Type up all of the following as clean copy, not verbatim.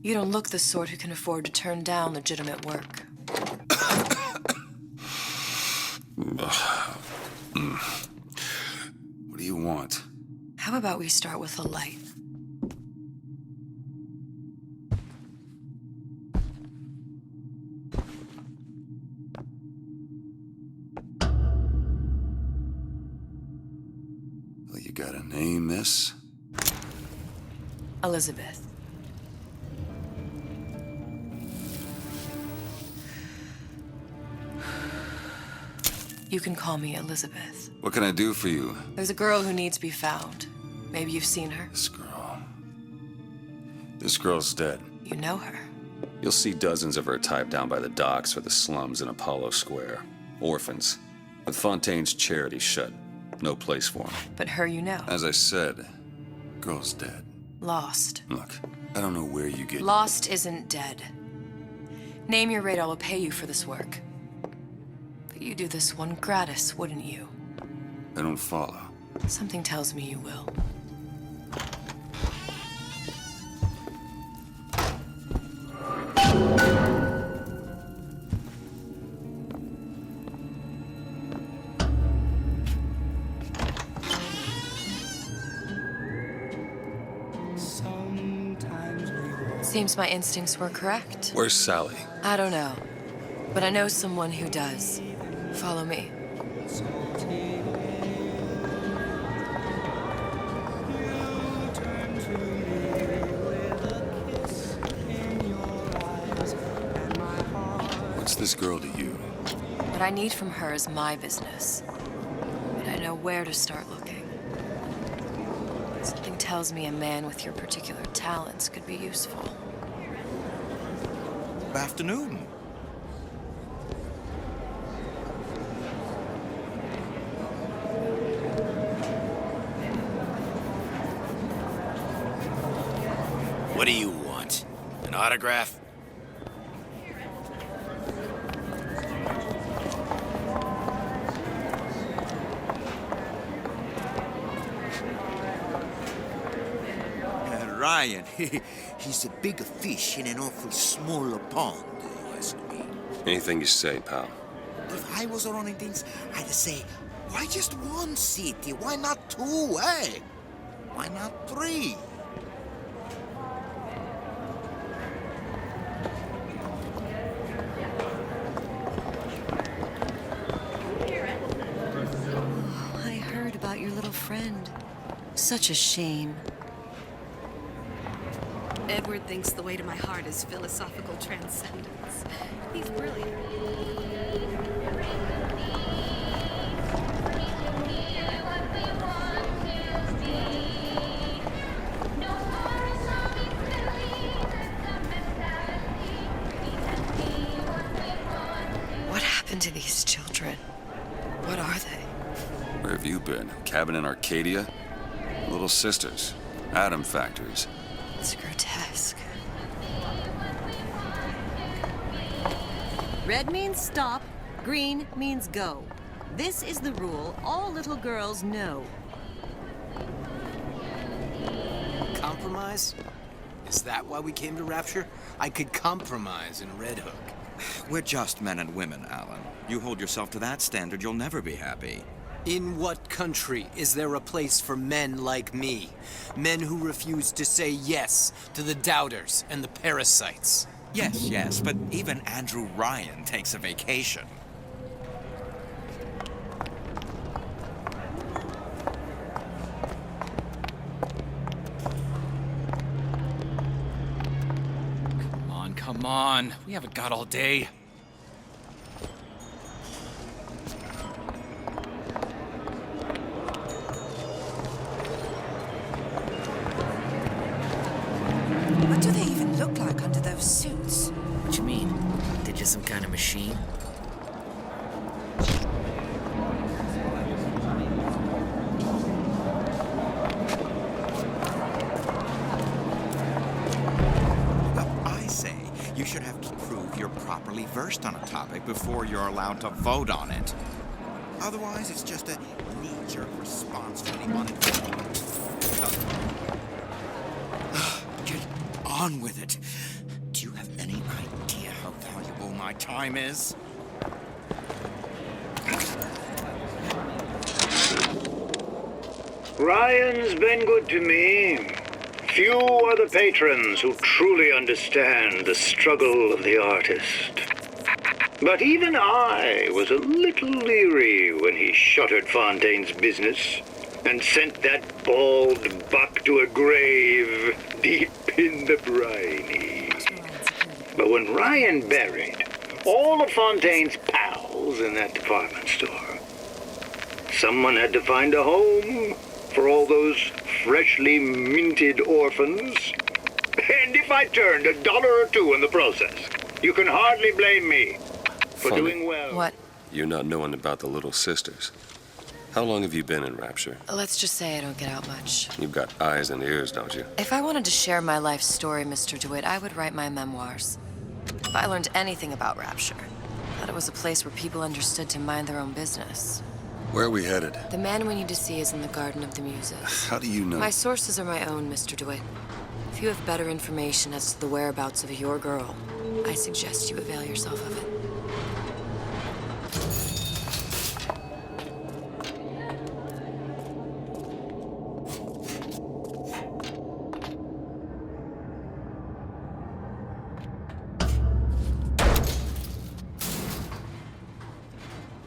You don't look the sort who can afford to turn down legitimate work. What do you want? How about we start with a light? Well, you gotta name this? Elizabeth. You can call me Elizabeth. What can I do for you? There's a girl who needs to be found. Maybe you've seen her. This girl. This girl's dead. You know her. You'll see dozens of her type down by the docks or the slums in Apollo Square. Orphans. With Fontaine's charity shut. No place for them. But her you know. As I said, girl's dead. Lost. Look, I don't know where you get... Lost isn't dead. Name your rate, I will pay you for this work. But you do this one gratis, wouldn't you? I don't follow. Something tells me you will. Seems my instincts were correct. Where's Sally? I don't know, but I know someone who does. Follow me. What's this girl to you? What I need from her is my business. And I know where to start looking. Something tells me a man with your particular talents could be useful. Good afternoon. What do you want? An autograph? Ryan, he's a bigger fish in an awful smaller pond, you ask me. Anything you say, pal. If I was running things, I'd say, why just one city? Why not two, eh? Why not three? I heard about your little friend. Such a shame. Edward thinks the way to my heart is philosophical transcendence. He's brilliant. What happened to these children? What are they? Where have you been? Cabin in Arcadia? Little sisters. Atom factories. It's grotesque. Red means stop, green means go. This is the rule all little girls know. Compromise? Is that why we came to Rapture? I could compromise in Red Hook. We're just men and women, Alan. You hold yourself to that standard, you'll never be happy. In what country is there a place for men like me? Men who refuse to say yes to the doubters and the parasites. Yes, but even Andrew Ryan takes a vacation. Come on. We haven't got all day. What do they even look like under those suits? What you mean? They're just some kind of machine? You should have to prove you're properly versed on a topic before you're allowed to vote on it. Otherwise, it's just a knee-jerk response from anyone. Get on with it. Do you have any idea how valuable my time is? Ryan's been good to me. Few are the patrons who truly understand the struggle of the artist. But even I was a little leery when he shuttered Fontaine's business and sent that bald buck to a grave deep in the briny. But when Ryan buried all of Fontaine's pals in that department store, someone had to find a home for all those freshly minted orphans. And if I turned $1 or $2 in the process, you can hardly blame me for Funny. doing well. What? You're not knowing about the Little Sisters. How long have you been in Rapture? Let's just say I don't get out much. You've got eyes and ears, don't you? If I wanted to share my life story, Mr. DeWitt, I would write my memoirs. If I learned anything about Rapture, that it was a place where people understood to mind their own business. Where are we headed? The man we need to see is in the Garden of the Muses. How do you know? My sources are my own, Mr. DeWitt. If you have better information as to the whereabouts of your girl, I suggest you avail yourself of it.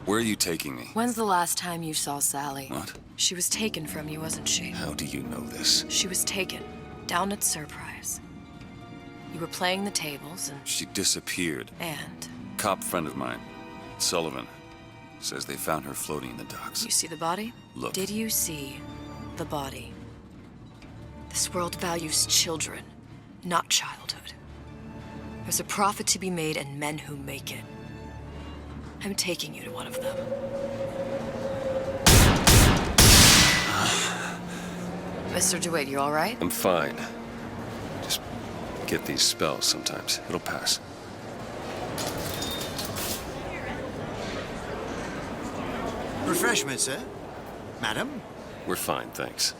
Where are you taking me? When's the last time you saw Sally? What? She was taken from you, wasn't she? How do you know this? She was taken, down at Surprise. You were playing the tables and... She disappeared. And? Cop friend of mine, Sullivan, says they found her floating in the docks. You see the body? Look. Did you see the body? This world values children, not childhood. There's a profit to be made and men who make it. I'm taking you to one of them. Mr. DeWitt, you all right? I'm fine. Just get these spells sometimes. It'll pass. Refreshment, sir? Madam? We're fine, thanks.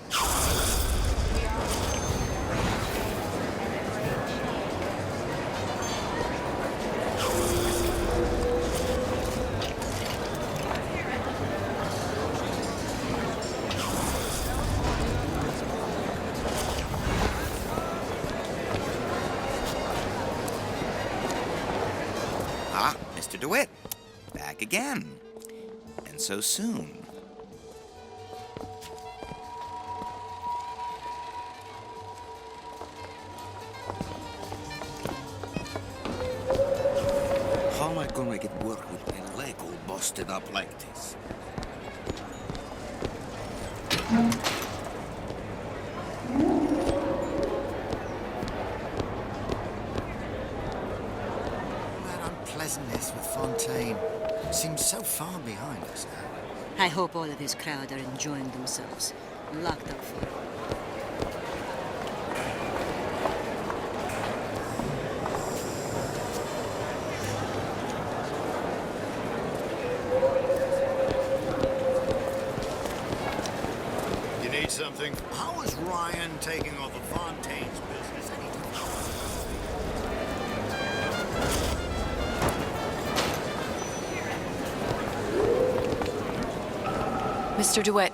Ah, Mr. DeWitt. Back again. And so soon. How am I gonna get work with my leg all busted up like this? That unpleasantness with Fontaine seems so far behind us now. I hope all of his crowd are enjoying themselves. Locked up for it. You need something? How is Ryan taking over Fontaine's business? Mr. DeWitt.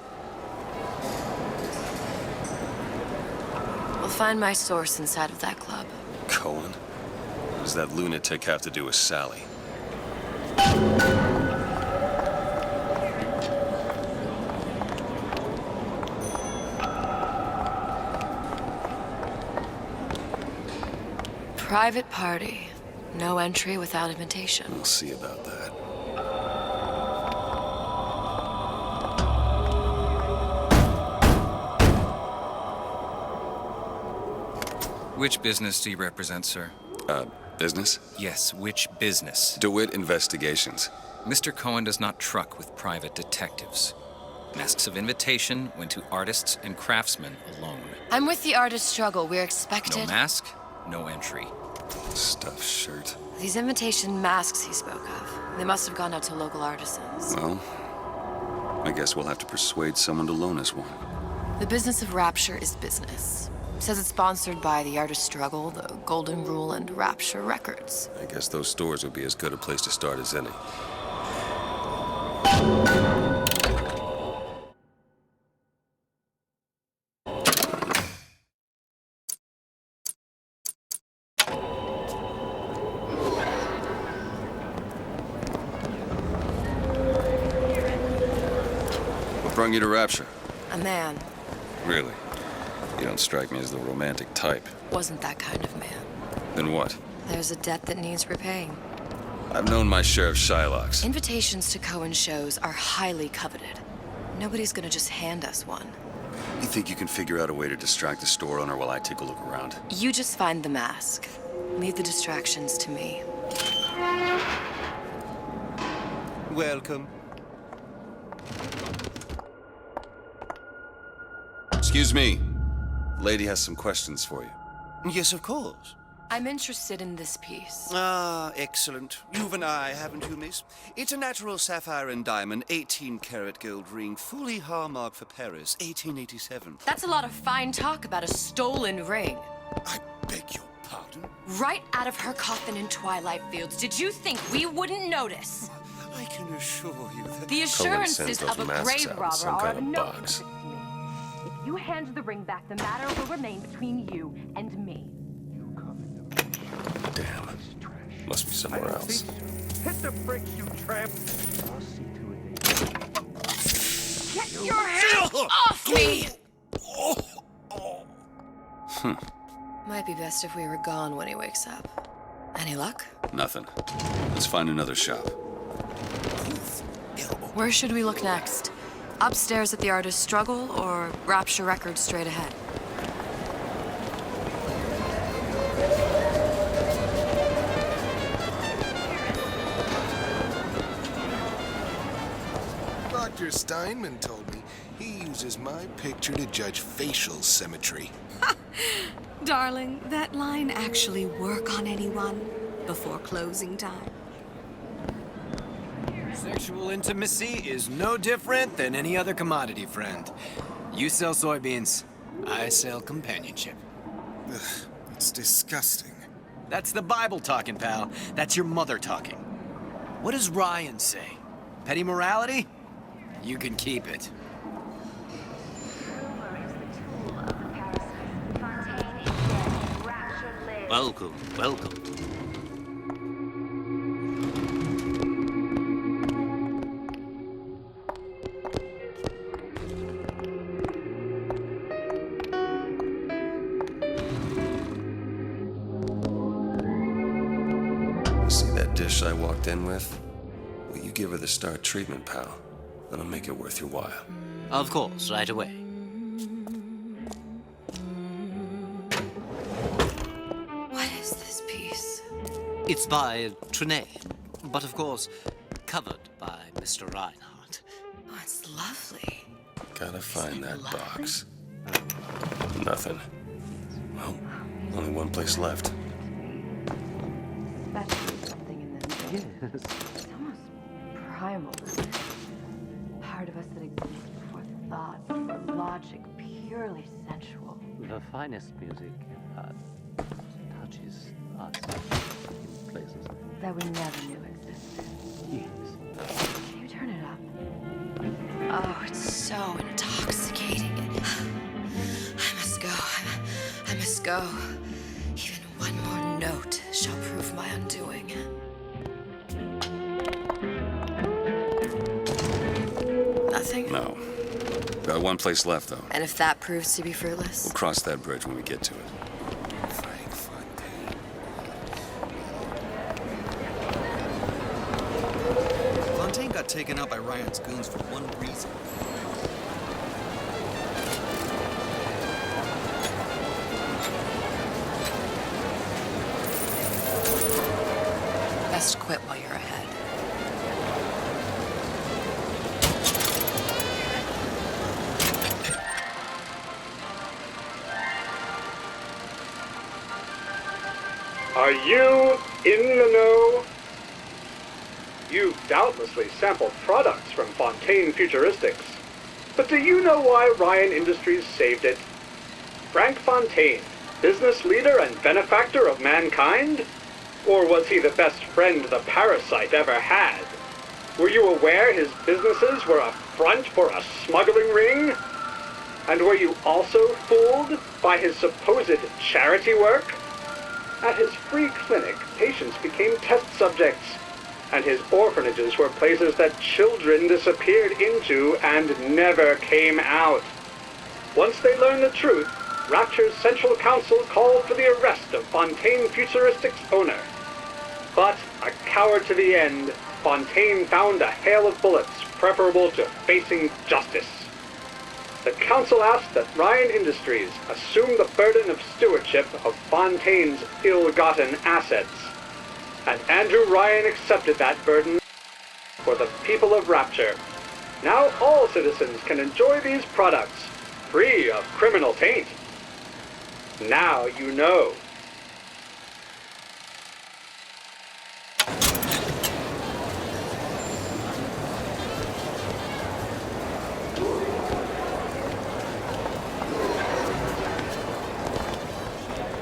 We'll find my source inside of that club. Cohen? What does that lunatic have to do with Sally? Private party. No entry without invitation. We'll see about that. Which business do you represent, sir? Business? Yes, which business? DeWitt Investigations. Mr. Cohen does not truck with private detectives. Masks of invitation went to artists and craftsmen alone. I'm with the artist struggle. We're expected... No mask, no entry. Stuffed shirt. These invitation masks he spoke of. They must have gone out to local artisans. Well, I guess we'll have to persuade someone to loan us one. The business of Rapture is business. Says it's sponsored by the Artist Struggle, the Golden Rule, and Rapture Records. I guess those stores would be as good a place to start as any. What brought you to Rapture? A man. Really? You don't strike me as the romantic type. Wasn't that kind of man. Then what? There's a debt that needs repaying. I've known my share of Shylocks. Invitations to Cohen shows are highly coveted. Nobody's gonna just hand us one. You think you can figure out a way to distract the store owner while I take a look around? You just find the mask. Leave the distractions to me. Welcome. Excuse me. Lady has some questions for you. Yes, of course. I'm interested in this piece. Ah, excellent. You've an eye, haven't you, miss? It's a natural sapphire and diamond, 18-karat gold ring, fully hallmarked for Paris, 1887. That's a lot of fine talk about a stolen ring. I beg your pardon? Right out of her coffin in Twilight Fields. Did you think we wouldn't notice? I can assure you that... The assurances of a grave robber are of no box. interest to me. If you hand the ring back, the matter will remain between you and me. Damn. Must be somewhere else. Hit the brakes, you tramp! Get your hands off me! Might be best if we were gone when he wakes up. Any luck? Nothing. Let's find another shop. Where should we look next? Upstairs at the Artist Struggle, or Rapture Records straight ahead? Dr. Steinman told me he uses my picture to judge facial symmetry. Darling, that line actually work on anyone before closing time. Sexual intimacy is no different than any other commodity, friend. You sell soybeans, I sell companionship. Ugh, it's disgusting. That's the Bible talking, pal. That's your mother talking. What does Ryan say? Petty morality? You can keep it. Welcome, welcome. See that dish I walked in with? Will you give her the star treatment, pal? That'll make it worth your while. Of course, right away. What is this piece? It's by Trenet, but of course, covered by Mr. Reinhardt. Oh, it's lovely. Gotta find that box. Nothing. Well, only one place left. Especially something in this piece. It's almost primal. Part of us that exists before thought, before logic, purely sensual. The finest music touches us in places That we never knew existed. Yes. Can you turn it up? Oh, it's so intoxicating. I must go. I must go. Even one more note shall prove my undoing. Nothing? No. Got one place left, though. And if that proves to be fruitless? We'll cross that bridge when we get to it. Fontaine got taken out by Ryan's goons for one reason. Best quit while you're ahead. Are you in the know? You've doubtlessly sampled products from Fontaine Futuristics. But do you know why Ryan Industries saved it? Frank Fontaine, business leader and benefactor of mankind? Or was he the best friend the parasite ever had? Were you aware his businesses were a front for a smuggling ring? And were you also fooled by his supposed charity work? At his free clinic, patients became test subjects, and his orphanages were places that children disappeared into and never came out. Once they learned the truth, Rapture's Central Council called for the arrest of Fontaine Futuristics' owner. But, a coward to the end, Fontaine found a hail of bullets preferable to facing justice. The council asked that Ryan Industries assume the burden of stewardship of Fontaine's ill-gotten assets. And Andrew Ryan accepted that burden for the people of Rapture. Now all citizens can enjoy these products, free of criminal taint. Now you know.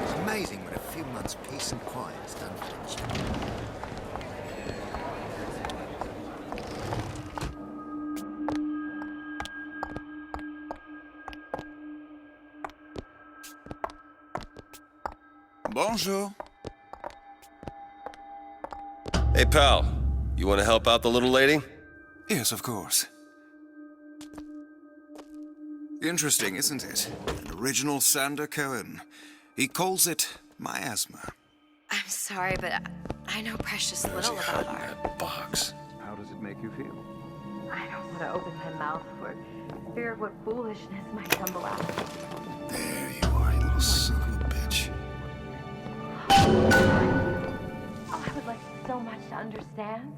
It's amazing what a few months' peace and quiet has done for the children. Bonjour. Hey, pal. You want to help out the little lady? Yes, of course. Interesting, isn't it? An original Sander Cohen. He calls it miasma. I'm sorry, but I know precious little about art. That box. How does it make you feel? I don't want to open my mouth for fear of what foolishness might tumble out. There you are, you little son of a bitch. Oh, I would like so much to understand.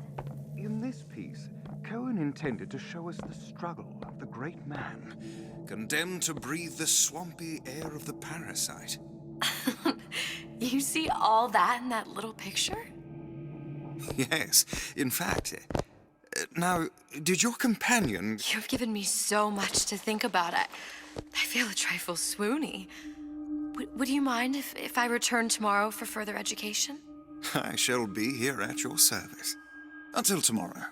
In this piece, Cohen intended to show us the struggle of the great man. Condemned to breathe the swampy air of the parasite. You see all that in that little picture? Yes, in fact. Now, did your companion... You've given me so much to think about. I feel a trifle swoony. Would you mind if I return tomorrow for further education? I shall be here at your service. Until tomorrow.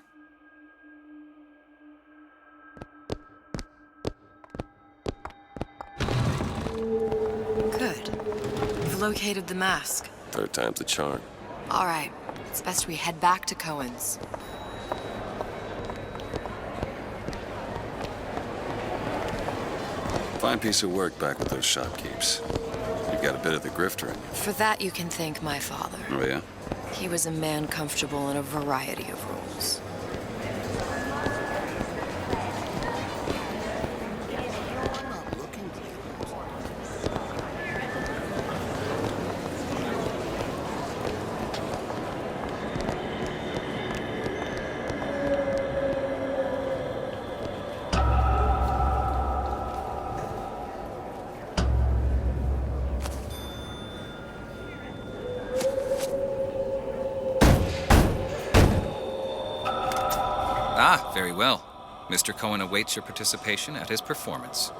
Good. You've located the mask. Third time's the charm. All right. It's best we head back to Cohen's. Fine piece of work back with those shopkeepers. You got a bit of the grifter in you. For that, you can thank my father. Oh, yeah? He was a man comfortable in a variety of roles. Ah, very well. Mr. Cohen awaits your participation at his performance.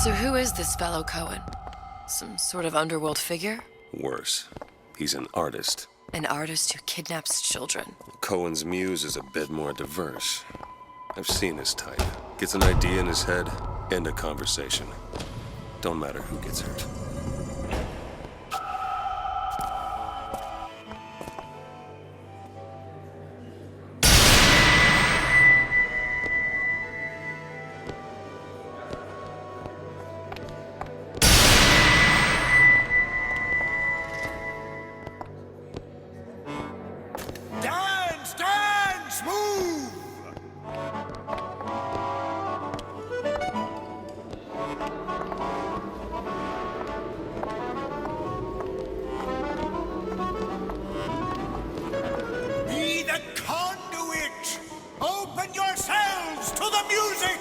So who is this fellow Cohen? Some sort of underworld figure? Worse. He's an artist. An artist who kidnaps children. Cohen's muse is a bit more diverse. I've seen his type. Gets an idea in his head, end a conversation. Don't matter who gets hurt. Dance, dance, move! Be the conduit! Open yourselves to the music,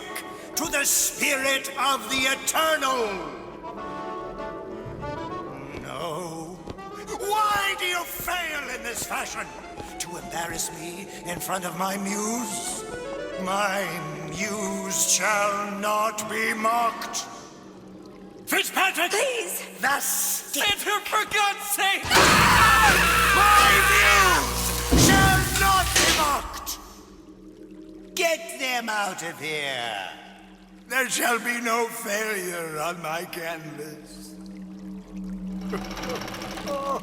to the spirit of the eternal! No. Why do you fail in this fashion? to embarrass me in front of my muse? My muse shall not be mocked. Fitzpatrick! Please! Thus, Save her for God's sake! my muse shall not be mocked! Get them out of here. There shall be no failure on my canvas. Oh,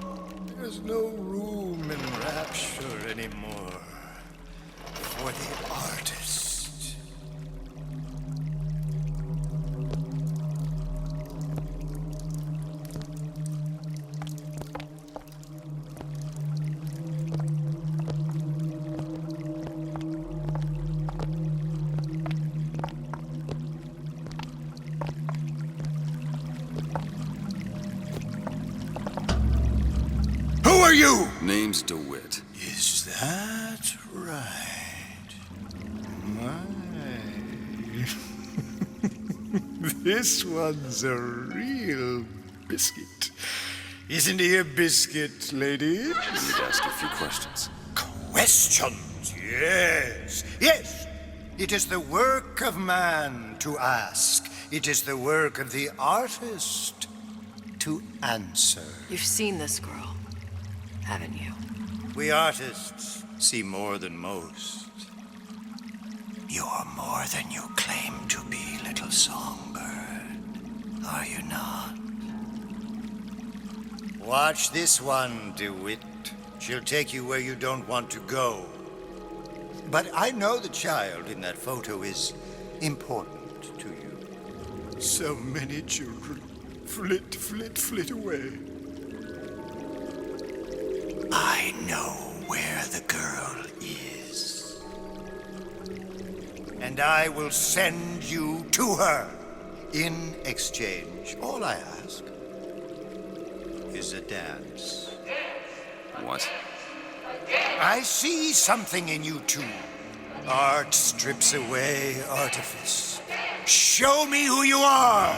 there's no room in rapture anymore for the artist. Who are you? Name's DeWitt. Is that right? My. This one's a real biscuit. Isn't he a biscuit, lady? Need to ask a few questions. Questions, yes. Yes. It is the work of man to ask. It is the work of the artist to answer. You've seen this girl, haven't you? We artists see more than most. You're more than you claim to be, little songbird. Are you not? Watch this one, DeWitt. She'll take you where you don't want to go. But I know the child in that photo is important to you. So many children flit, flit, flit away. I know where the girl is. And I will send you to her. In exchange, all I ask is a dance. What? I see something in you two. Art strips away artifice. Show me who you are,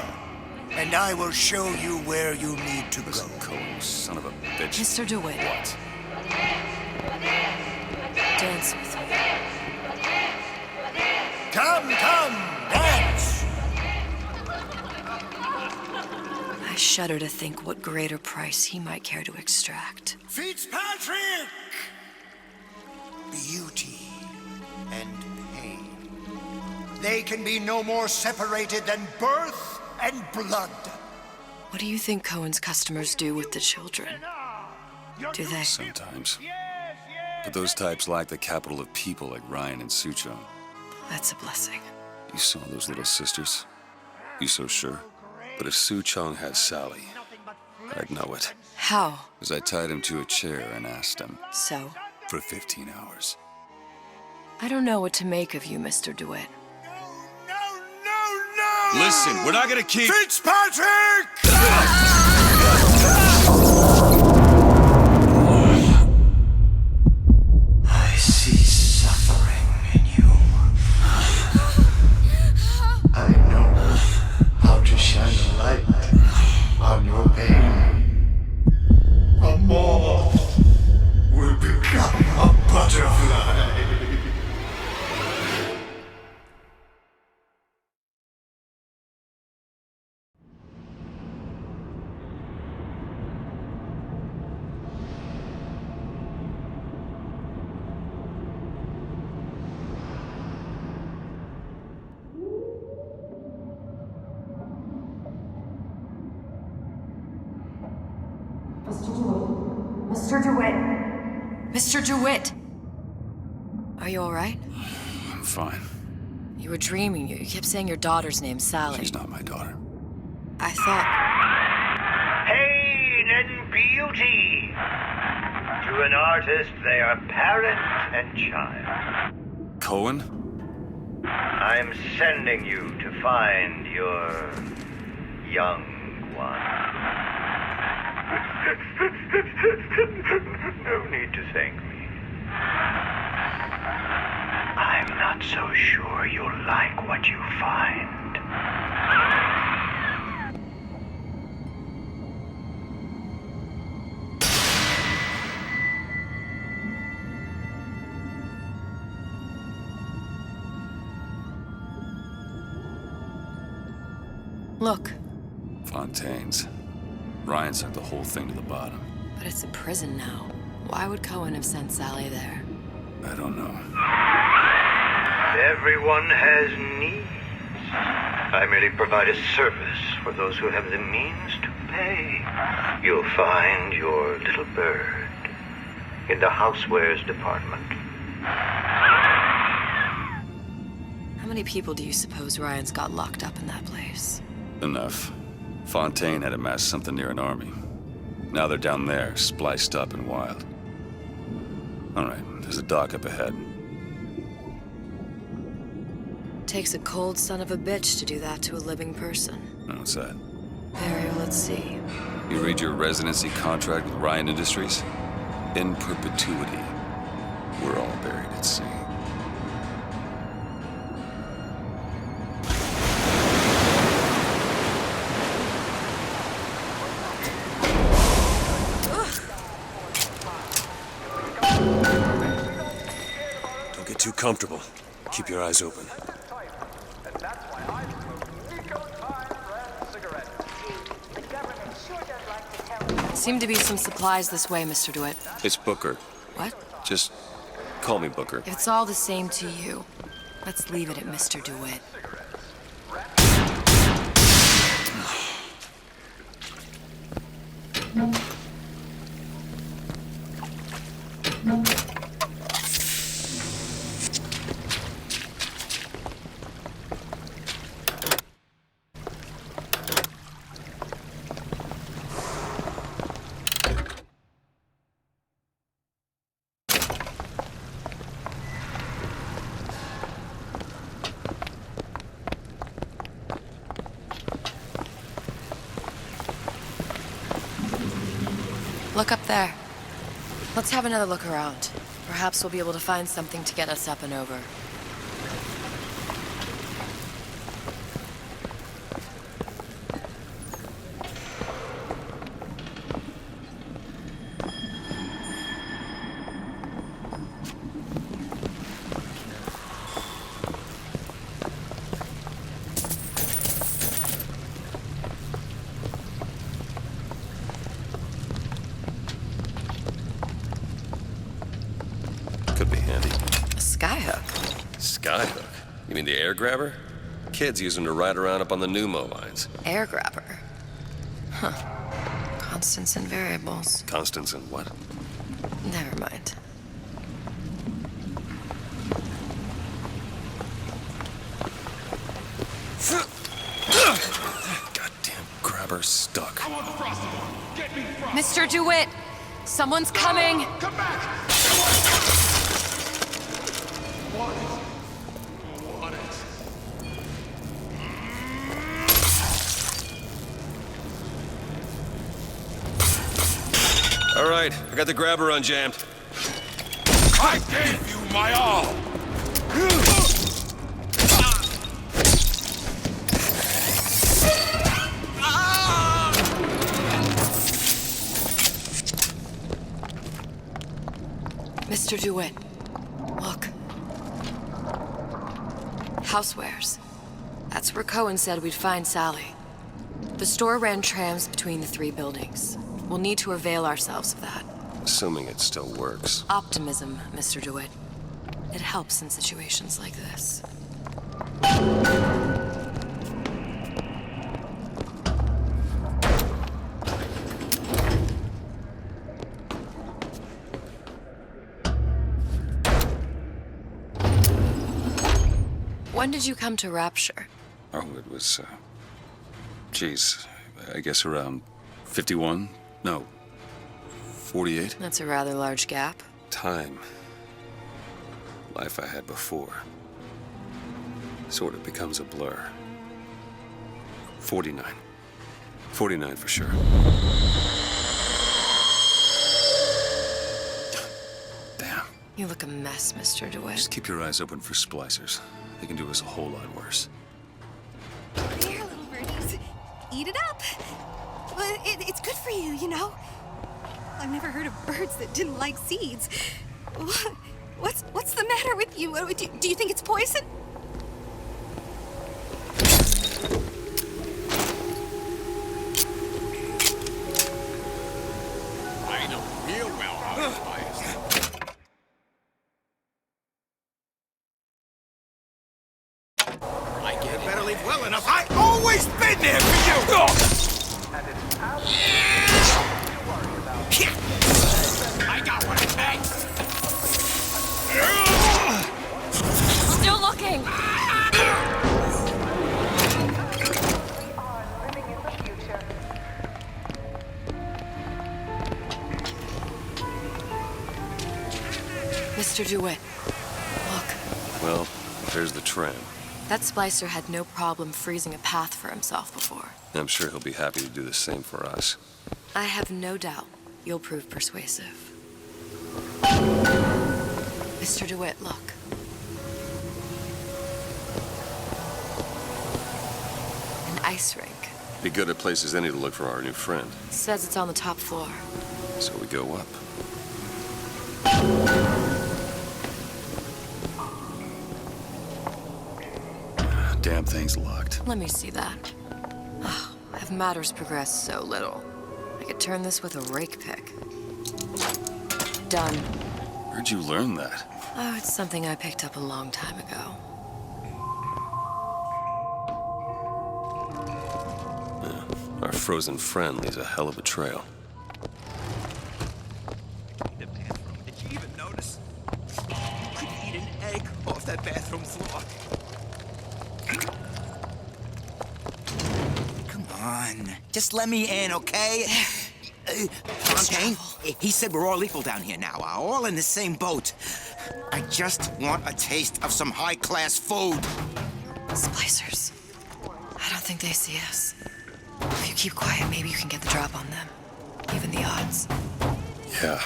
and I will show you where you need to Listen, go. Cohen, son of a bitch. Mr. DeWitt. What? Dance with me. Come, dance! I shudder to think what greater price he might care to extract. Fitzpatrick! Beauty and pain. They can be no more separated than birth and blood. What do you think Cohen's customers do with the children? Do they? Sometimes. But those types lack the capital of people like Ryan and Sucho. That's a blessing. You saw those little sisters? You so sure? But if Su Chong had Sally, I'd know it. How? As I tied him to a chair and asked him. So? For 15 hours. I don't know what to make of you, Mr. DeWitt. Listen, we're not gonna keep... Fitzpatrick! I see suffering in you. I know how to shine a light on your pain. A moth will become a butterfly. Mr. DeWitt! Mr. DeWitt! Are you all right? I'm fine. You were dreaming. You kept saying your daughter's name, Sally. She's not my daughter. I thought... Pain and beauty. To an artist, they are parent and child. Cohen? I'm sending you to find your young one. No need to thank me. I'm not so sure you'll like what you find. Look. Fontaine's. Ryan sent the whole thing to the bottom. But it's a prison now. Why would Cohen have sent Sally there? I don't know. Everyone has needs. I merely provide a service for those who have the means to pay. You'll find your little bird in the housewares department. How many people do you suppose Ryan's got locked up in that place? Enough. Fontaine had amassed something near an army. Now they're down there, spliced up and wild. All right, there's a dock up ahead. Takes a cold son of a bitch to do that to a living person. What's that? Barry, let's see. You read your residency contract with Ryan Industries? In perpetuity, we're all buried at sea. Don't get too comfortable. Keep your eyes open. Seem to be some supplies this way, Mr. DeWitt. It's Booker. What? Just call me Booker. If it's all the same to you, let's leave it at Mr. DeWitt. Look up there. Let's have another look around. Perhaps we'll be able to find something to get us up and over. Could be handy. A skyhook? Skyhook? You mean the air grabber? Kids use them to ride around up on the pneumo lines. Air grabber? Huh. Constants and variables. Constants and what? Never mind. Goddamn grabber stuck. Mr. DeWitt! Someone's coming! Come back! What? All right, I got the grabber unjammed. I gave you my all! Mr. DeWitt, look. Housewares. That's where Cohen said we'd find Sally. The store ran trams between the three buildings. We'll need to avail ourselves of that. Assuming it still works. Optimism, Mr. DeWitt. It helps in situations like this. When did you come to Rapture? Oh, it was, geez, I guess around 51? No, 48? That's a rather large gap. Time. Life I had before. Sort of becomes a blur. 49. 49 for sure. Damn. You look a mess, Mr. DeWitt. Just keep your eyes open for splicers. They can do us a whole lot worse. Here, little birdies. Eat it up. Well, it's good for you, you know. I've never heard of birds that didn't like seeds. What's the matter with you? Do you think it's poison? always been there for you! I got what it takes! Still looking! Mr. DeWitt, look. Well, there's the tram. That splicer had no problem freezing a path for himself before. I'm sure he'll be happy to do the same for us. I have no doubt you'll prove persuasive. Mr. DeWitt, look. An ice rink. Be good at places any to look for our new friend. Says it's on the top floor. So we go up. Damn thing's locked. Let me see that. Oh, have matters progressed so little? I could turn this with a rake pick. Done. Where'd you learn that? Oh, it's something I picked up a long time ago. Yeah, our frozen friend leaves a hell of a trail. Did you even notice? You could eat an egg off that bathroom floor. Come on, just let me in, okay? Fontaine, he said we're all equal down here now, all in the same boat. I just want a taste of some high-class food. Splicers. I don't think they see us. If you keep quiet, maybe you can get the drop on them. Even the odds. Yeah.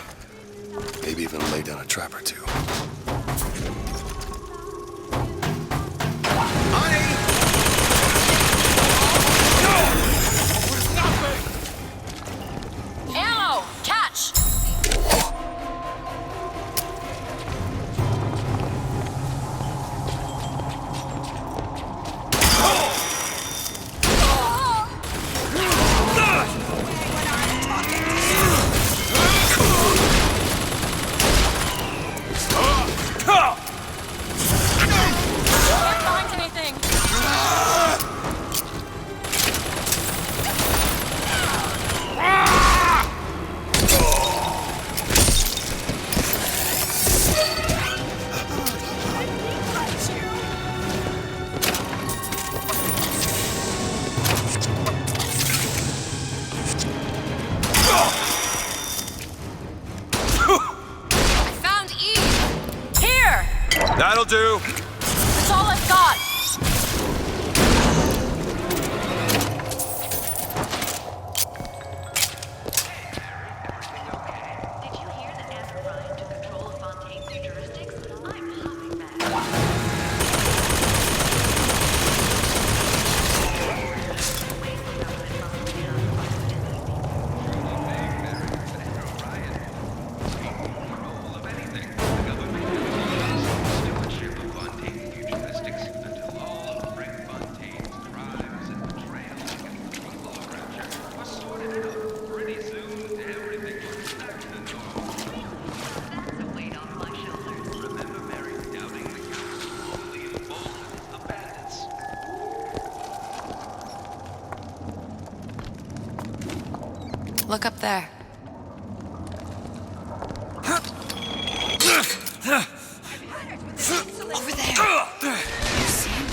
Maybe even lay down a trap or two. Ammo! Catch! Can't find anything. I found Eve. Here. That'll do. That's all I've got. Look up there. Over there. You see him?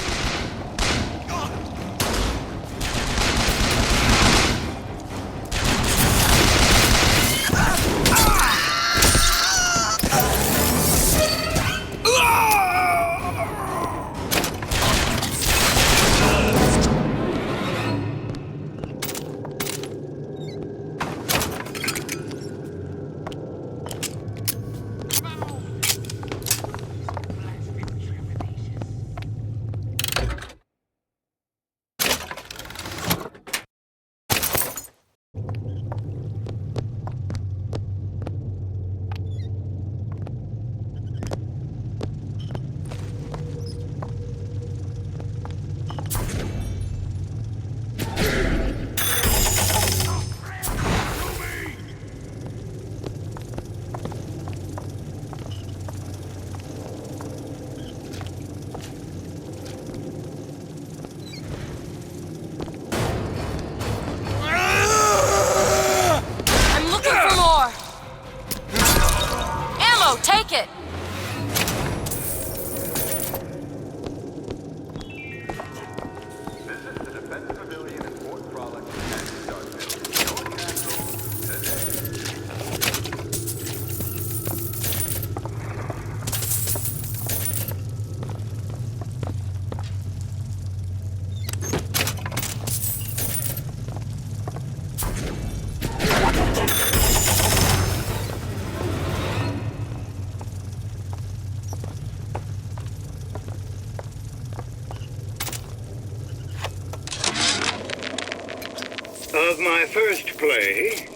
Of my first play,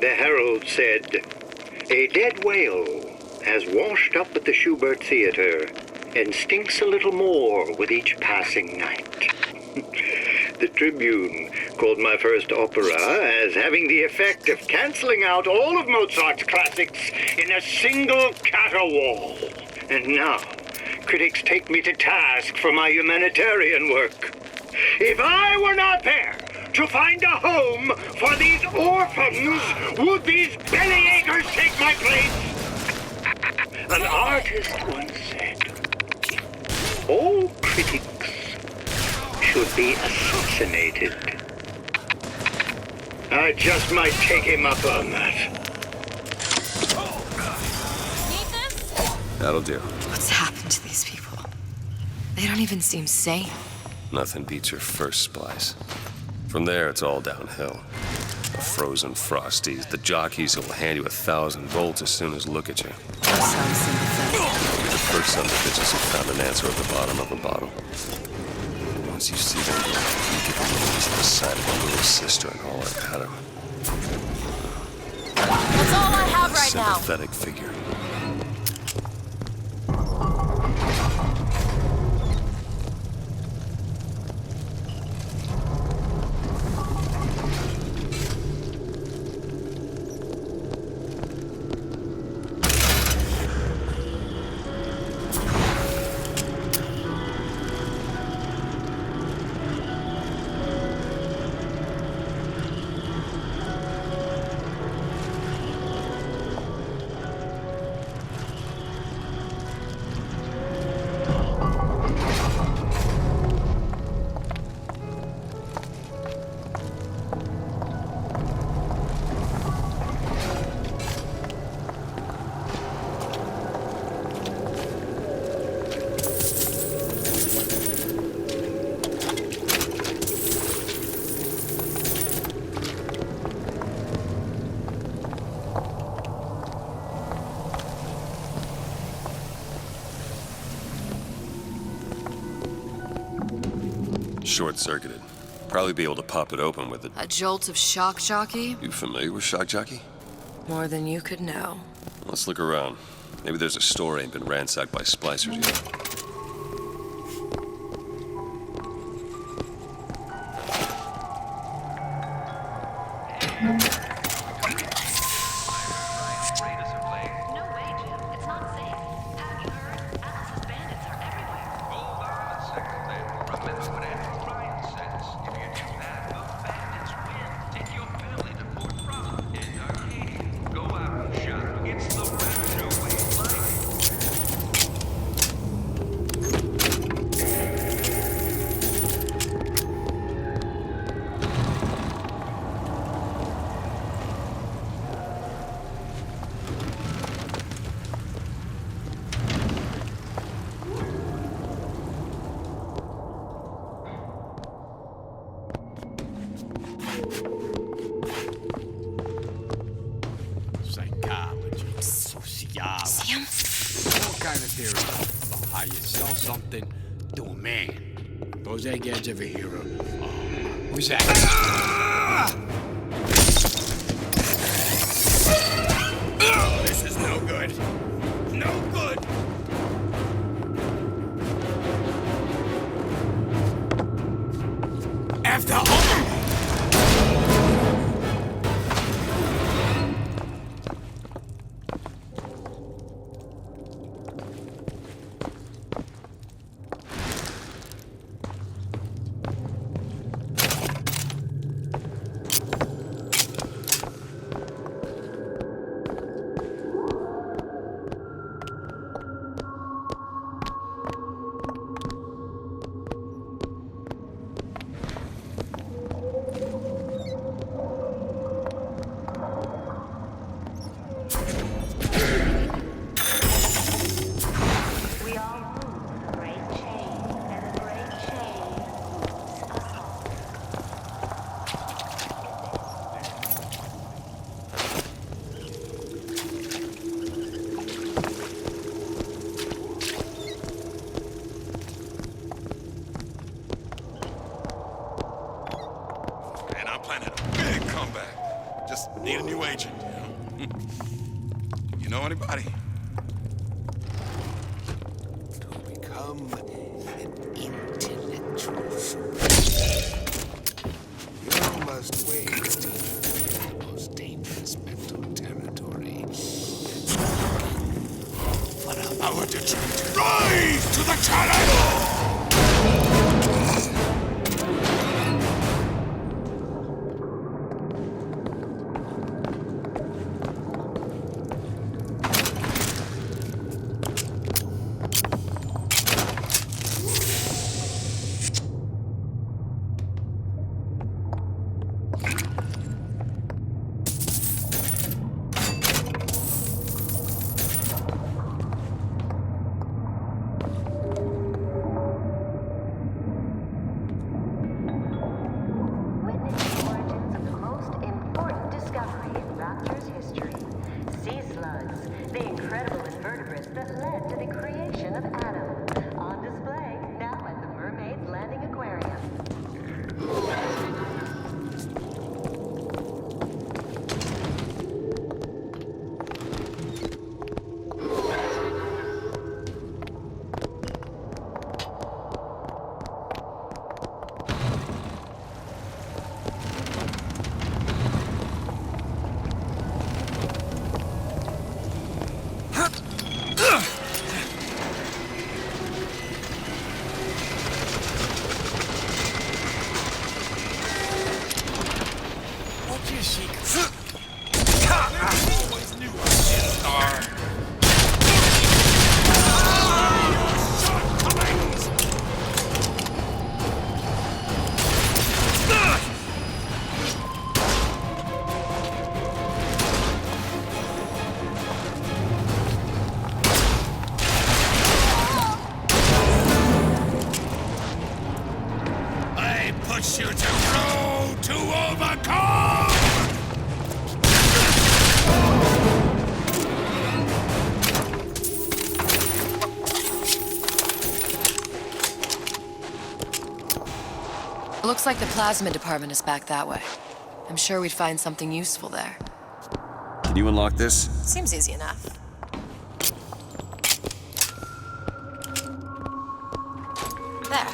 the Herald said, "A dead whale has washed up at the Schubert Theater and stinks a little more with each passing night." The Tribune called my first opera as having the effect of canceling out all of Mozart's classics in a single caterwaul. And now, critics take me to task for my humanitarian work. If I were not there to find a home for these orphans, would these bellyachers take my place? An artist once said, "All critics should be assassinated." I just might take him up on that. That'll do. What's happened to these people? They don't even seem sane. Nothing beats your first splice. From there, it's all downhill. The frozen frosties, the jockeys who'll hand you 1,000 volts as soon as look at you. That sounds sympathetic. The first son of the bitches who found an answer at the bottom of a bottle. Once you see them, you get the knees to the side of a little sister and all I've had him. That's all I have right now. Sympathetic figure. Short-circuited. Probably be able to pop it open with it. A jolt of shock jockey? You familiar with shock jockey? More than you could know. Let's look around. Maybe there's a store ain't been ransacked by splicers yet. Psychology, sociology, all kind of theories about how you sell something to a man. Those eggheads ever hear of, who's that? This is no good. No good. After all. And I'm planning back. Just need a new agent, you know? You know anybody? To become an intellectual fool, you must wade into the most dangerous mental territory. For our detriment. Rise to the challenge! Push you to grow, to overcome! Looks like the plasma department is back that way. I'm sure we'd find something useful there. Can you unlock this? Seems easy enough. There.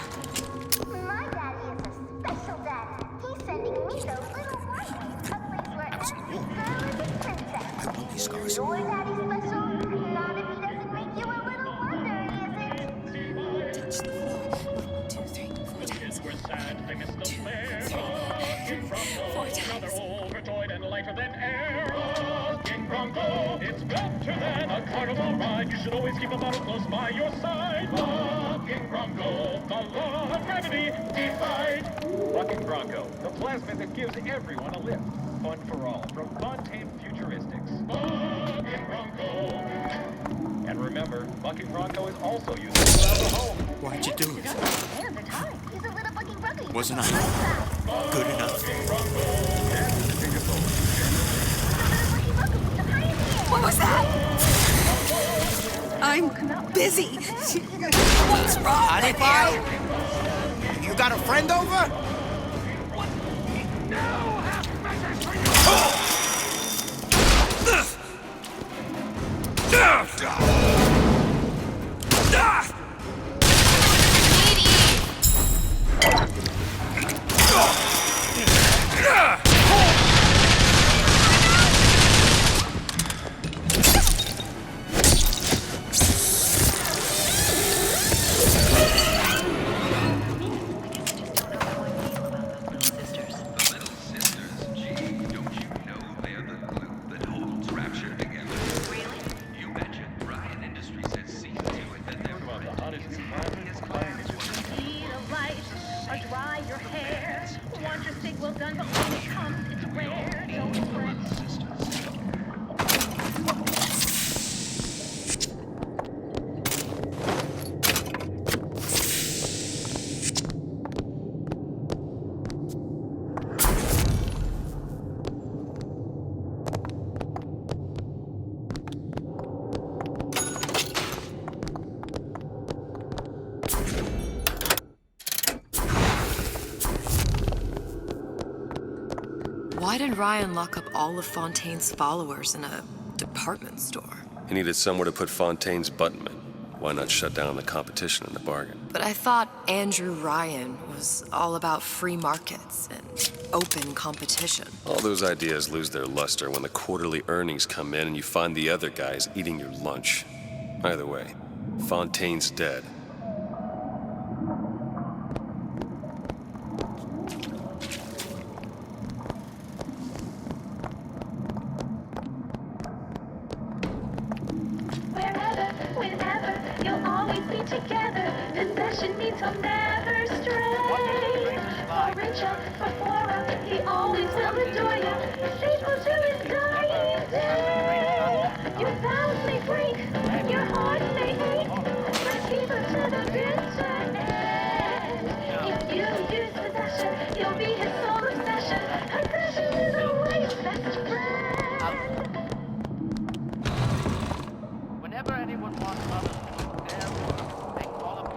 My daddy is a special daddy. He's sending me those little warnings. A place where every girl is a princess. I want these scars. Your daddy's special. Not if he doesn't make you a little wonder, is it? Touch the floor. 1, 2, 3, 4 times. 2, 3, 4 times. Overjoyed and lighter than air. King Bronco, it's better than a carnival ride. You should always keep a bottle close by your side. King Bronco, the law of gravity defied. Bucking Bronco, the plasmid that gives everyone a lift. Fun for all, from Fontaine Futuristics. Bucking Bronco. And remember, Bucking Bronco is also useful around the home. Why'd you do it? And the time. He's a little bucking Bronco. Wasn't I good enough? What was that? I'm busy. What's wrong Honey with pie? You got a friend over? Why did Ryan lock up all of Fontaine's followers in a department store? He needed somewhere to put Fontaine's buttonmen. Why not shut down the competition in the bargain? But I thought Andrew Ryan was all about free markets and open competition. All those ideas lose their luster when the quarterly earnings come in and you find the other guys eating your lunch. Either way, Fontaine's dead. Together, possession means he'll never stray. For richer, for poorer, he always will adore you. Faithful to his dying day. Your vows may break, your heart may ache, but keep him to the bitter end. If you use possession, you'll be his sole obsession. Possession is always best friend. Whenever anyone wants others to look their work, they call upon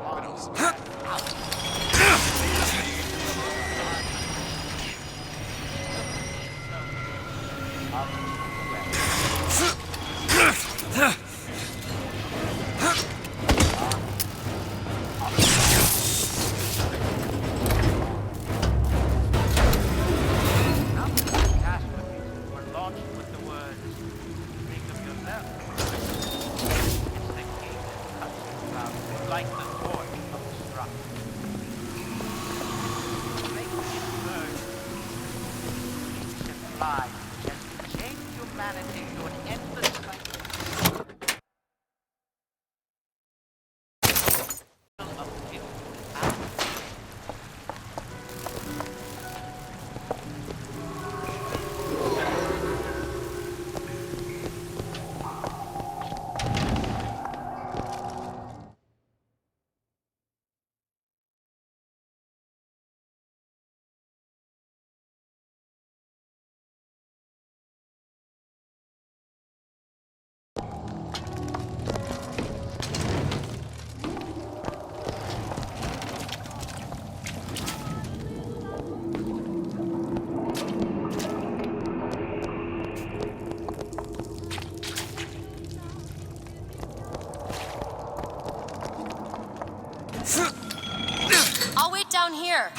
like the torch of destruction. Make it burn. It can fly and change humanity to an endless cycle of guilt and I'll wait down here.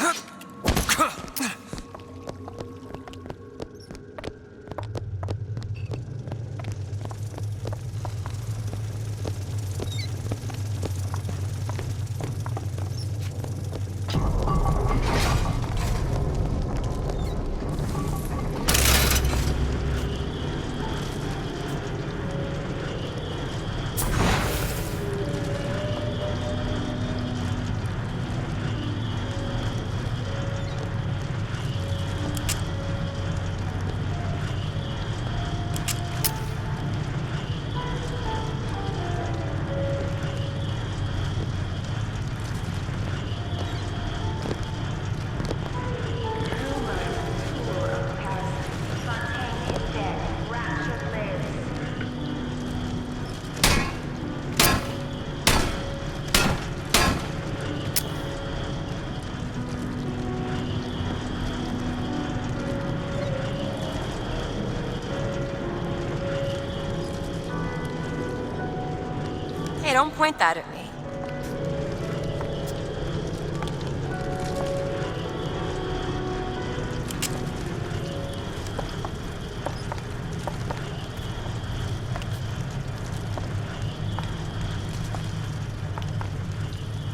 Hey, don't point that at me.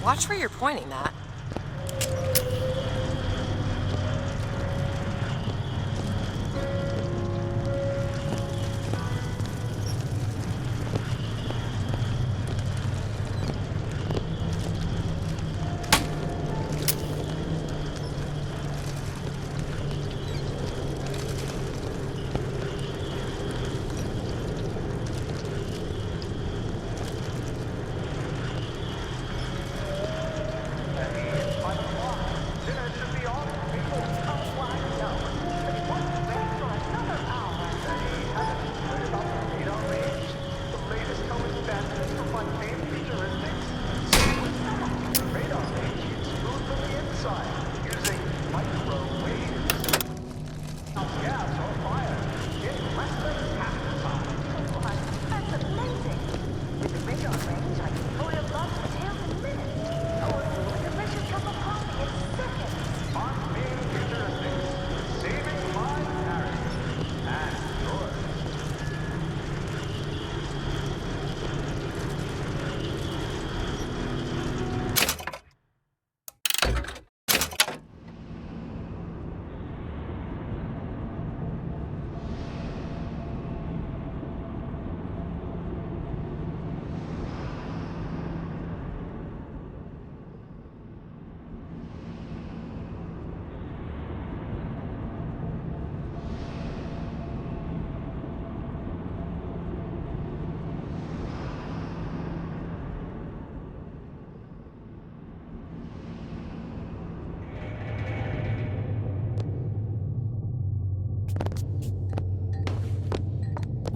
Watch where you're pointing that.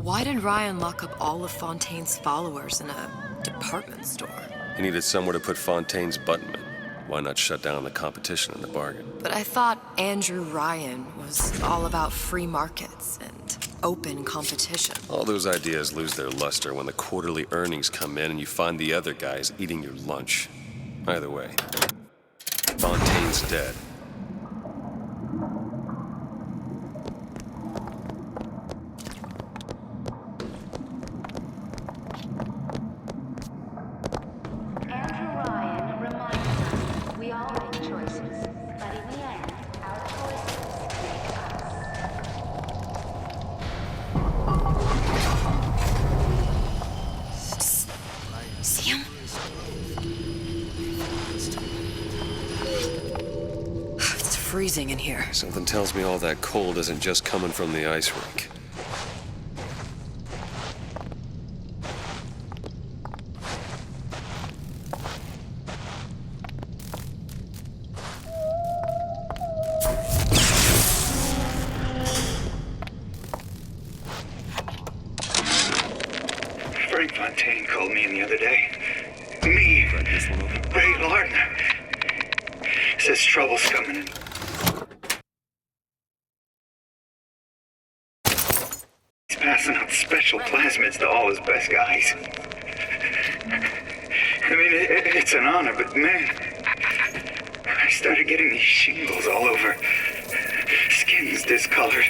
Why did Ryan lock up all of Fontaine's followers in a department store? He needed somewhere to put Fontaine's buttonmen. Why not shut down the competition in the bargain? But I thought Andrew Ryan was all about free markets and open competition. All those ideas lose their luster when the quarterly earnings come in and you find the other guys eating your lunch. Either way, Fontaine's dead. Andrew Ryan reminds us we all make choices, but in the end, our choices make us. See him? It's freezing in here. Something tells me all that cold isn't just coming from the ice rink. Frank Fontaine called me in the other day. Me, Ray Lardner. Says trouble's coming in. He's passing out special plasmids to all his best guys. I mean, it's an honor, but man, I started getting these shingles all over. Skin's discolored.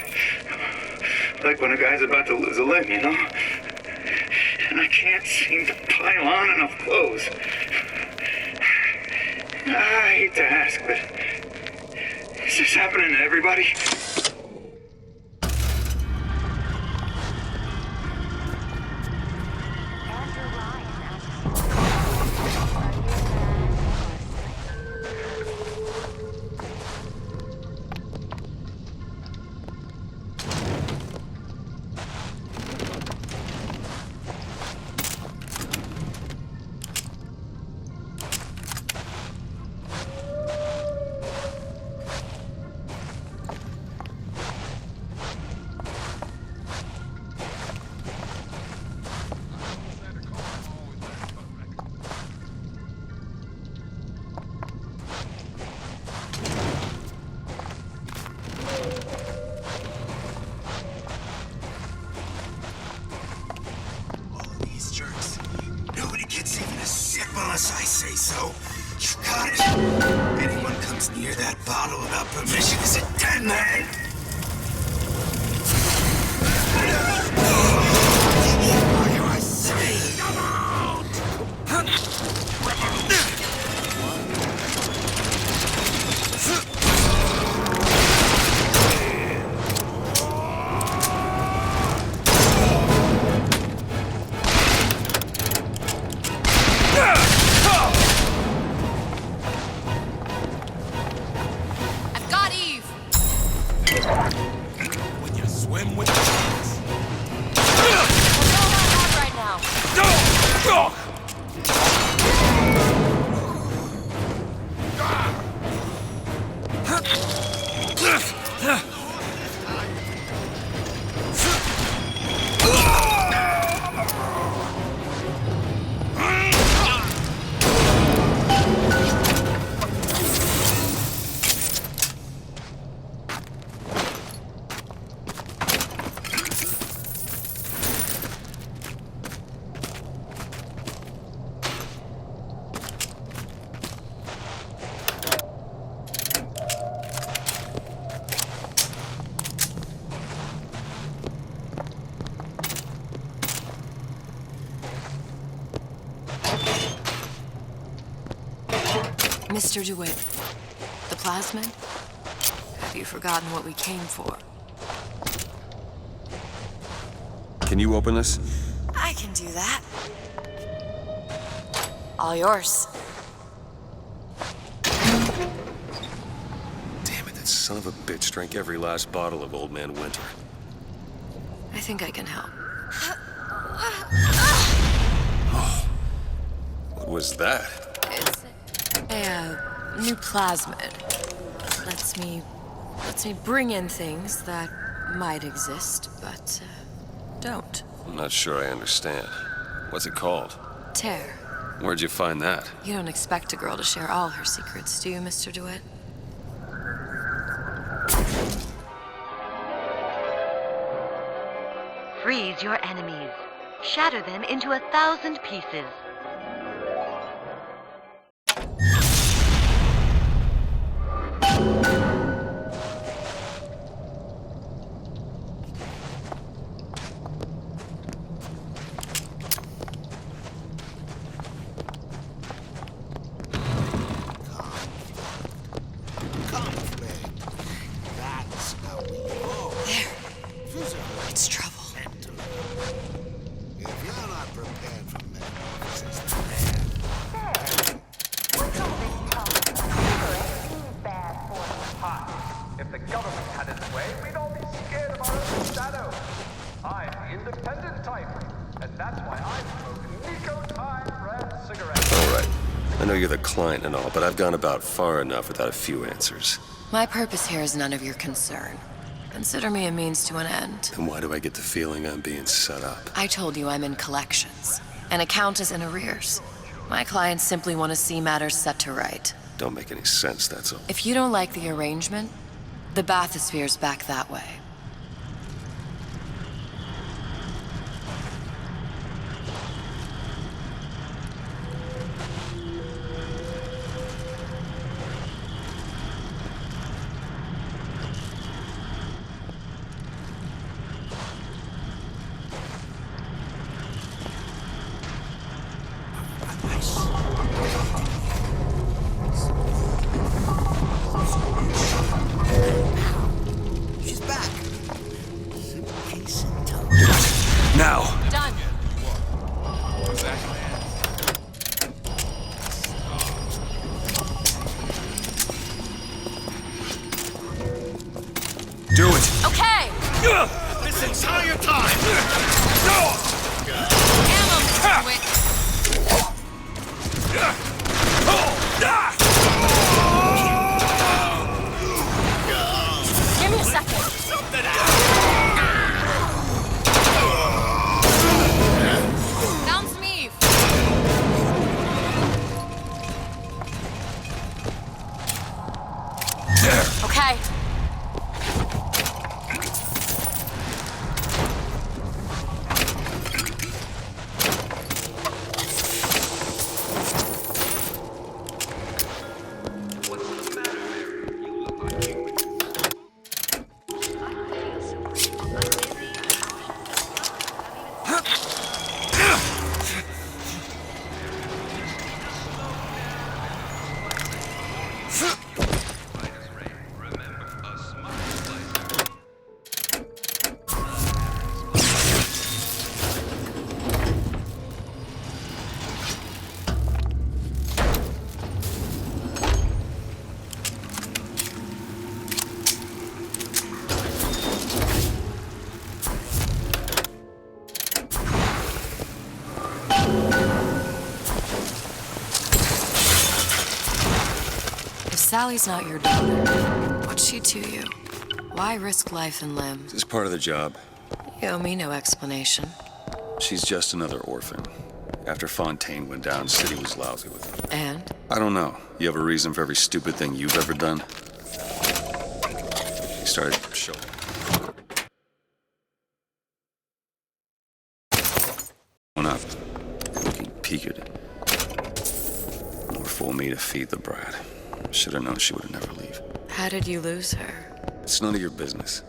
Like when a guy's about to lose a limb, you know? And I can't seem to pile on enough clothes. I hate to ask, but is this happening to everybody? Unless I say so. You got it. Anyone comes near that bottle without permission is a dead man. What do I say? Come out! Mr. DeWitt, the plasmid? Have you forgotten what we came for? Can you open this? I can do that. All yours. Damn it, that son of a bitch drank every last bottle of Old Man Winter. I think I can help. Oh, what was that? It's a new plasmid. Lets me bring in things that might exist, but don't. I'm not sure I understand. What's it called? Tear. Where'd you find that? You don't expect a girl to share all her secrets, do you, Mr. DeWitt? Freeze your enemies. Shatter them into 1,000 pieces. It's trouble. If you're not prepared for metamorphosis, If the government had its way, we'd all be scared of our own shadow. I'm the independent type, and that's why I smoke Nico Time Red cigarettes. All right. I know you're the client and all, but I've gone about far enough without a few answers. My purpose here is none of your concern. Consider me a means to an end. And why do I get the feeling I'm being set up? I told you I'm in collections. An account is in arrears. My clients simply want to see matters set to right. Don't make any sense, that's all. If you don't like the arrangement, the bathysphere's back that way. She's back. Now! Done. Do it! Okay! This entire time! Ammo, Mr. DeWitt. Give me a second. Bounce me. Okay. Sally's not your daughter. What's she to you? Why risk life and limb? This is part of the job. You owe me no explanation. She's just another orphan. After Fontaine went down, City was lousy with her. And? I don't know. You have a reason for every stupid thing you've ever done? He started showing. Went up, looking peaked. More fool me to feed the brat. Should have known she would never leave. How did you lose her? It's none of your business.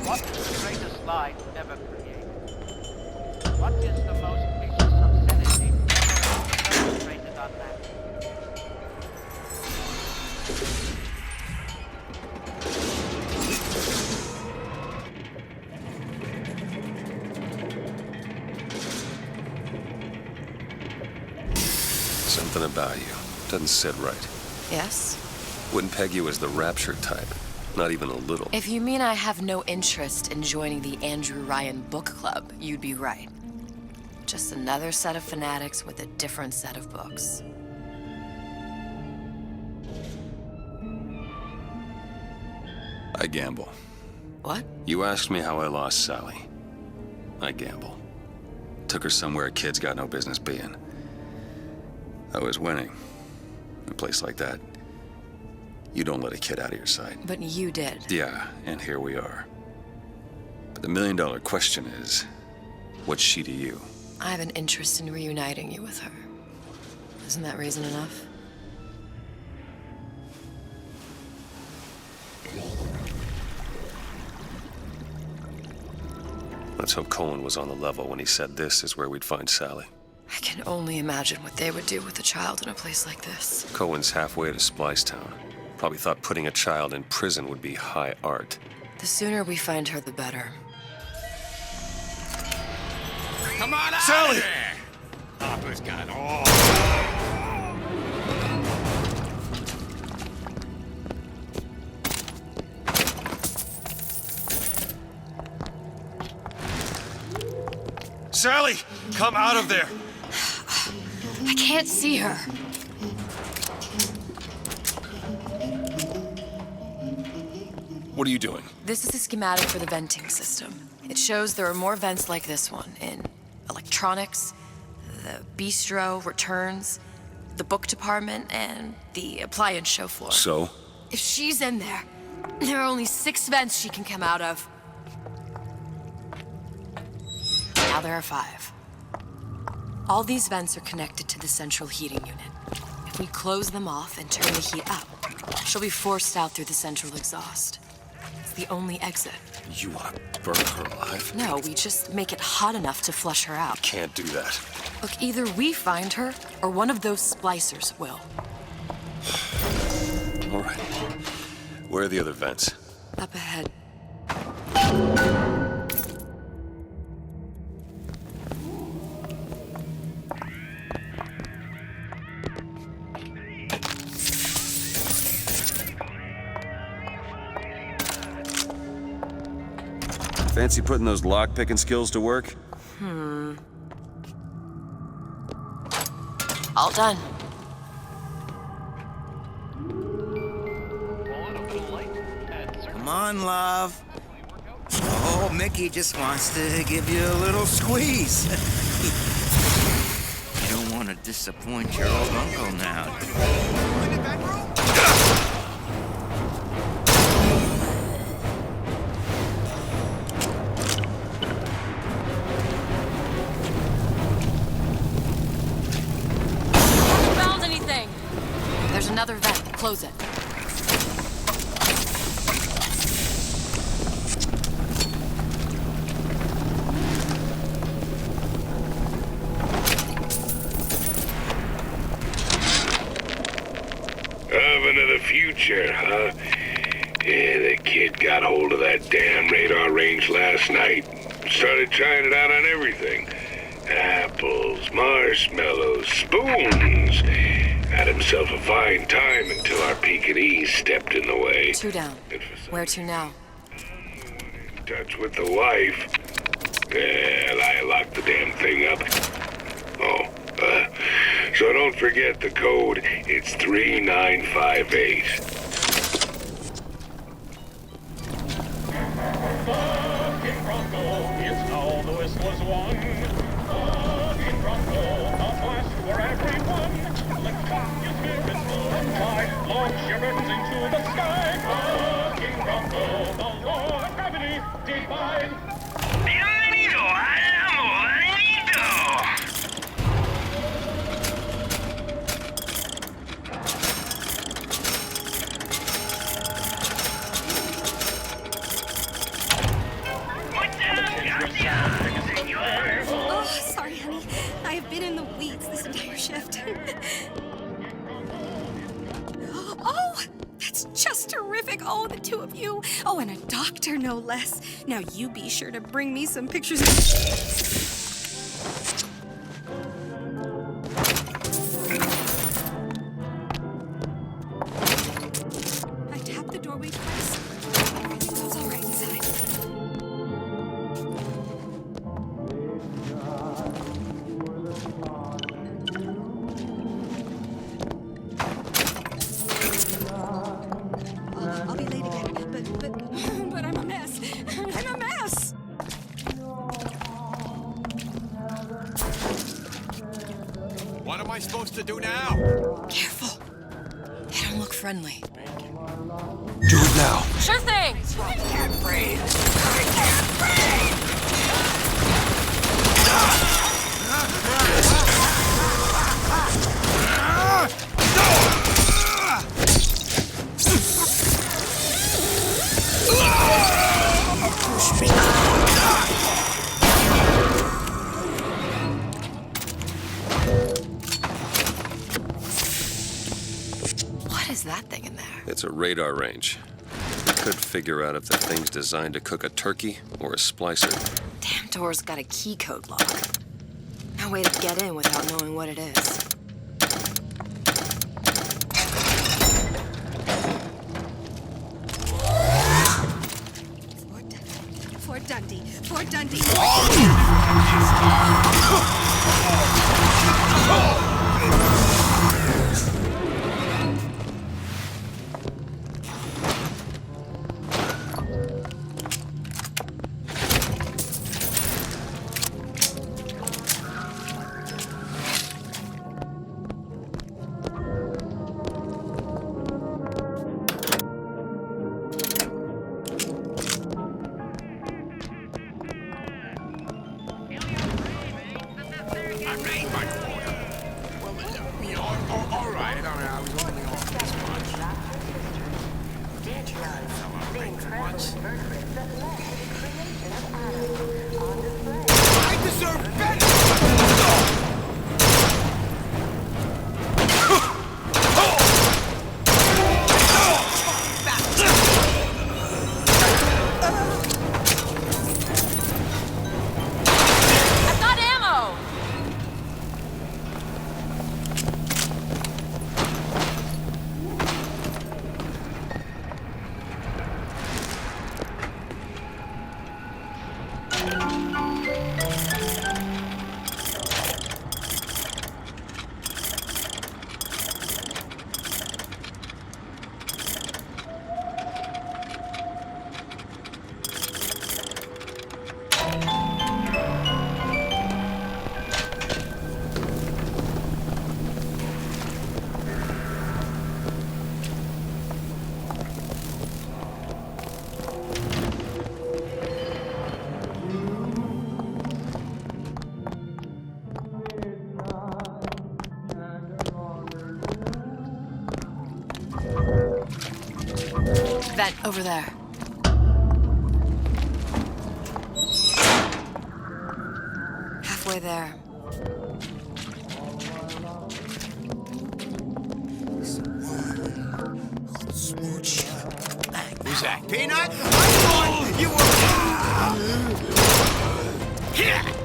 What is the greatest lie ever created? What is the most vicious obscenity ever perpetrated on man? Something about you doesn't sit right. Yes? Wouldn't peg you as the rapture type. Not even a little. If you mean I have no interest in joining the Andrew Ryan book club, you'd be right. Just another set of fanatics with a different set of books. I gamble. What? You asked me how I lost Sally. I gamble. Took her somewhere kids got no business being. I was winning. In a place like that, you don't let a kid out of your sight. But you did. Yeah, and here we are. But the million-dollar question is, what's she to you? I have an interest in reuniting you with her. Isn't that reason enough? Let's hope Cohen was on the level when he said this is where we'd find Sally. I can only imagine what they would do with a child in a place like this. Cohen's halfway to Splicetown. Probably thought putting a child in prison would be high art. The sooner we find her, the better. Come on out Sally! of there! Papa's got all. Sally! Come out of there! I can't see her. What are you doing? This is a schematic for the venting system. It shows there are more vents like this one in electronics, the bistro, returns, the book department, and the appliance show floor. So? If she's in there, there are only 6 vents she can come out of. Now there are 5. All these vents are connected to the central heating unit. If we close them off and turn the heat up, she'll be forced out through the central exhaust. It's the only exit. You want to burn her alive? No, we just make it hot enough to flush her out. Can't do that. Look, either we find her, or one of those splicers will. All right. Where are the other vents? Up ahead. Fancy putting those lock-picking skills to work? All done. Come on, love. Oh, Mickey just wants to give you a little squeeze. You don't want to disappoint your old uncle now. Found anything? There's another vent. Close it. Oven of the future, huh? Yeah, the kid got hold of that damn radar range last night. Started trying it out on everything. Apples, marshmallows, spoons. Had himself a fine time until our Pekingese stepped in the way. 2 down. Where to now? In touch with the wife. Well, I locked the damn thing up. So don't forget the code. It's 3958. Fucking Bronco, it's now the Whistler's won. Fucking Bronco, a blast for everyone. Let cock your spirits full and high, launch your burdens into the sky. Fucking Bronco, the law of gravity divine. Bienvenido al amor. Oh, sorry, honey. I have been in the weeds this entire shift. Oh, that's just terrific. Oh, the 2 of you. Oh, and a doctor, no less. Now, you be sure to bring me some pictures of... to do now? Careful. They don't look friendly. Do it now. Sure thing! I can't breathe! I can't breathe! Push me. What is that thing in there? It's a radar range. We could figure out if the thing's designed to cook a turkey or a splicer. Damn door's got a key code lock. No way to get in without knowing what it is. Fort Dundee. Fort Dundee. I made my quarter. Well, you know, all right. I was only on this much. I deserve better! I've got ammo! Vent over there. Halfway there. Smooch. Who's that? Peanut? I thought you were... Yeah!